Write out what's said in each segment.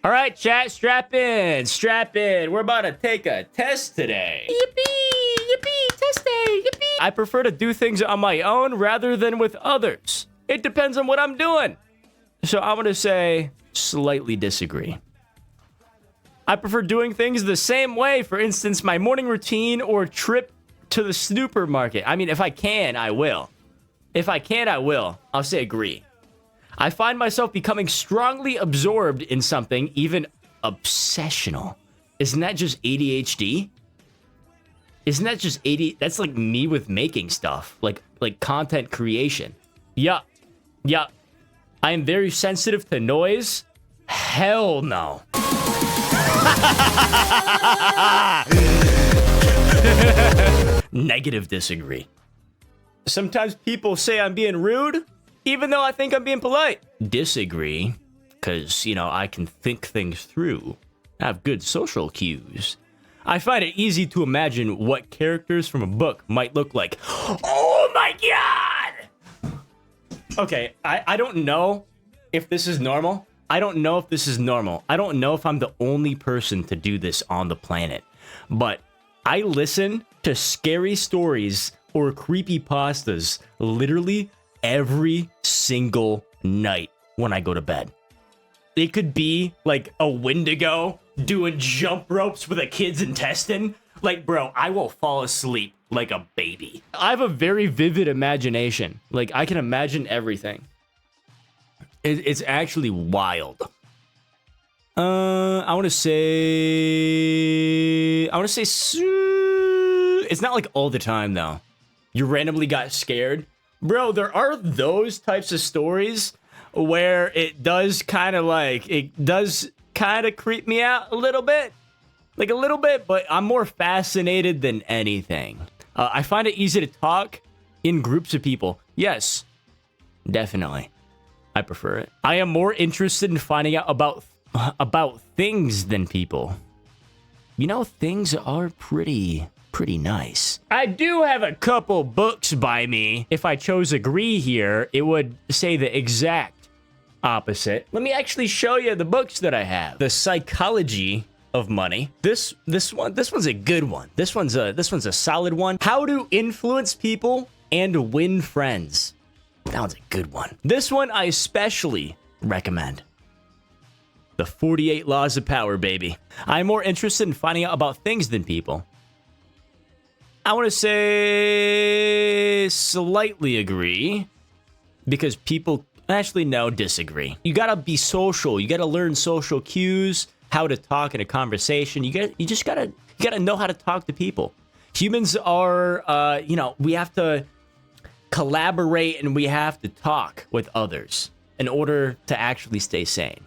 All right, chat, strap in, strap in. We're about to take a test today. Yippee, yippee, test day, yippee. I prefer to do things on my own rather than with others. It depends on what I'm doing. So I'm gonna say slightly disagree. I prefer doing things the same way. For instance, my morning routine or trip to the supermarket. I mean, if I can, I will. If I can, I will. I'll say agree. I find myself becoming strongly absorbed in something, even obsessional. Isn't that just ADHD? Isn't that just ADHD? That's like me with making stuff, like content creation. Yup. Yup. I am very sensitive to noise. Hell no. Negative disagree. Sometimes people say I'm being rude, even though I think I'm being polite. Disagree, because, you know, I can think things through. I have good social cues. I find it easy to imagine what characters from a book might look like. Oh my god! Okay, I don't know if this is normal. I don't know if this is normal. I don't know if I'm the only person to do this on the planet. But I listen to scary stories or creepypastas literally every single night when I go to bed. It could be like a Wendigo doing jump ropes with a kid's intestine. Like, bro, I will fall asleep like a baby. I have a very vivid imagination. Like, I can imagine everything. It's actually wild. I want to say... It's not like all the time, though. You randomly got scared. Bro, there are those types of stories where it does kind of creep me out a little bit. Like a little bit, but I'm more fascinated than anything. I find it easy to talk in groups of people. Yes, definitely. I prefer it. I am more interested in finding out about things than people. You know, things are pretty nice. I do have a couple books by me. If I chose agree here, it would say the exact opposite. Let me actually show you the books that I have. The Psychology of Money. This one's a good one. This one's a solid one. How to Influence People and Win Friends. That one's a good one. This one I especially recommend. The 48 Laws of Power, baby. I'm more interested in finding out about things than people. I want to say slightly agree, because people actually no, disagree. You gotta be social. You gotta learn social cues, how to talk in a conversation. You just gotta know how to talk to people. Humans are, we have to collaborate and we have to talk with others in order to actually stay sane.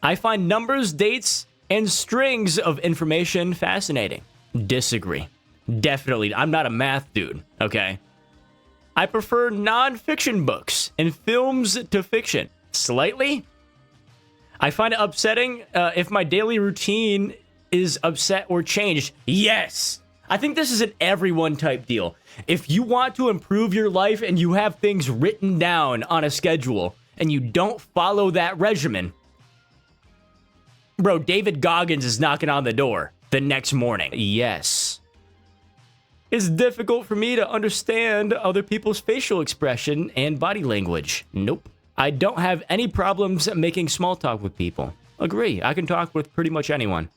I find numbers, dates, and strings of information fascinating. Disagree. Definitely. I'm not a math dude, okay? I prefer non-fiction books and films to fiction. Slightly. I find it upsetting if my daily routine is upset or changed. Yes. I think this is an everyone type deal. If you want to improve your life and you have things written down on a schedule and you don't follow that regimen, bro, David Goggins is knocking on the door the next morning. Yes. It's difficult for me to understand other people's facial expression and body language. Nope. I don't have any problems making small talk with people. Agree. I can talk with pretty much anyone.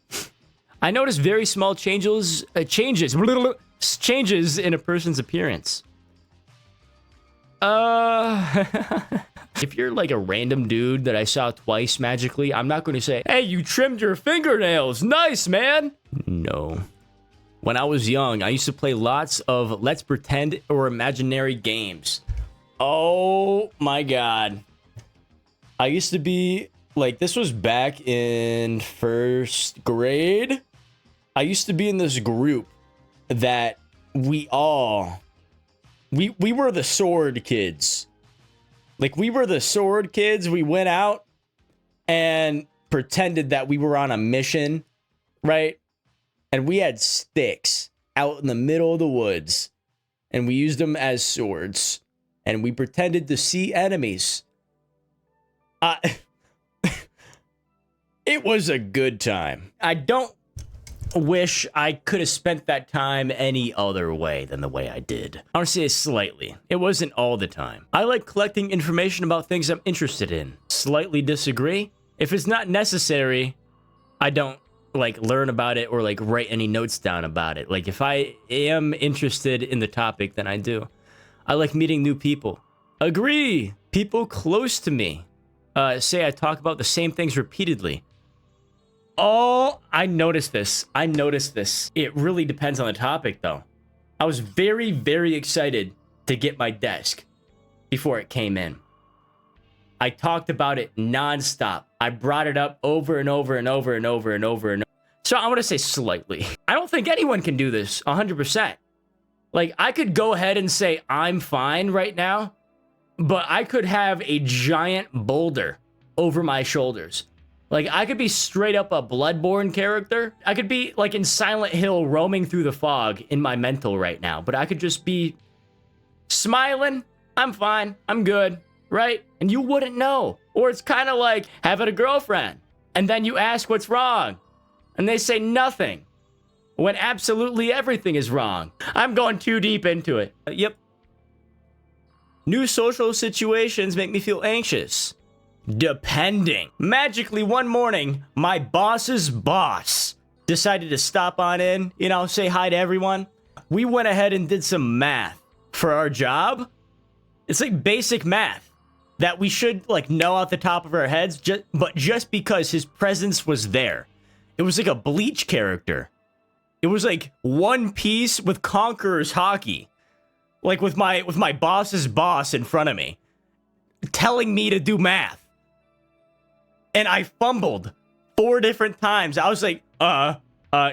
I notice very small changes in a person's appearance. If you're like a random dude that I saw twice magically, I'm not going to say, "Hey, you trimmed your fingernails. Nice, man." No. When I was young, I used to play lots of let's pretend or imaginary games. Oh my god. I used to be like, this was back in first grade. I used to be in this group that we were the sword kids. Like, we were the sword kids. We went out and pretended that we were on a mission, right? And we had sticks out in the middle of the woods, and we used them as swords, and we pretended to see enemies. It was a good time. I don't wish I could have spent that time any other way than the way I did. I want to say slightly. It wasn't all the time. I like collecting information about things I'm interested in. Slightly disagree. If it's not necessary, I don't like learn about it or like write any notes down about it. Like if I am interested in the topic, then I do. I like meeting new people. Agree. People close to me. Say I talk about the same things repeatedly. Oh, I noticed this. It really depends on the topic, though. I was very, very excited to get my desk before it came in. I talked about it nonstop. I brought it up over and over and over and over and over and over. So I want to say slightly. I don't think anyone can do this 100%. Like, I could go ahead and say I'm fine right now, but I could have a giant boulder over my shoulders. Like, I could be straight up a Bloodborne character. I could be, like, in Silent Hill roaming through the fog in my mental right now. But I could just be smiling. I'm fine. I'm good. Right? And you wouldn't know. Or it's kind of like having a girlfriend. And then you ask what's wrong. And they say nothing. When absolutely everything is wrong. I'm going too deep into it. Yep. New social situations make me feel anxious. Depending. Magically, one morning, my boss's boss decided to stop on in, say hi to everyone. We went ahead and did some math for our job. It's like basic math that we should like know off the top of our heads, but just because his presence was there. It was like a Bleach character. It was like One Piece with Conqueror's hockey. Like with my boss's boss in front of me, telling me to do math. And I fumbled 4 different times. I was like,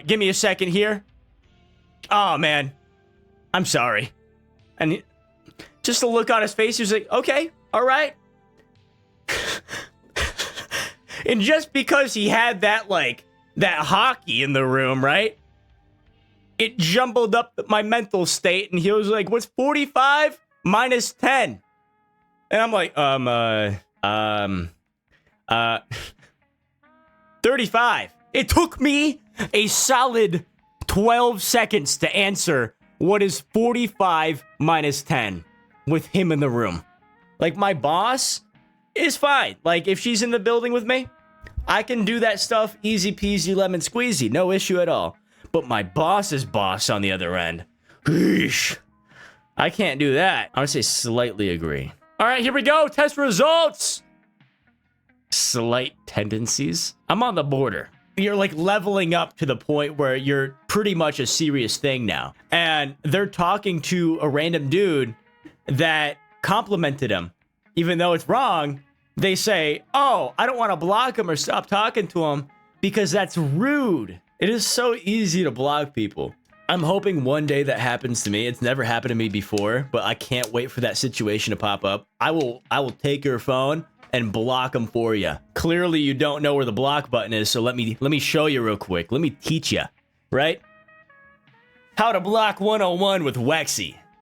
give me a second here. Oh, man. I'm sorry. And just the look on his face, he was like, okay, all right. And just because he had that hockey in the room, right? It jumbled up my mental state, and he was like, what's 45 minus 10? And I'm like, 35. It took me a solid 12 seconds to answer what is 45 minus 10 with him in the room. Like, my boss is fine. Like, if she's in the building with me, I can do that stuff easy peasy lemon squeezy. No issue at all. But my boss's boss on the other end, eesh, I can't do that. I would say slightly agree. All right, here we go. Test results. Slight tendencies. I'm on the border. You're like leveling up to the point where you're pretty much a serious thing now. And they're talking to a random dude that complimented him. Even though it's wrong, they say, oh, I don't want to block him or stop talking to him because that's rude. It is so easy to block people. I'm hoping one day that happens to me. It's never happened to me before, but I can't wait for that situation to pop up. I will take your phone and block them for you. Clearly, you don't know where the block button is, so let me show you real quick. Let me teach you, right? How to block 101 with Wexy.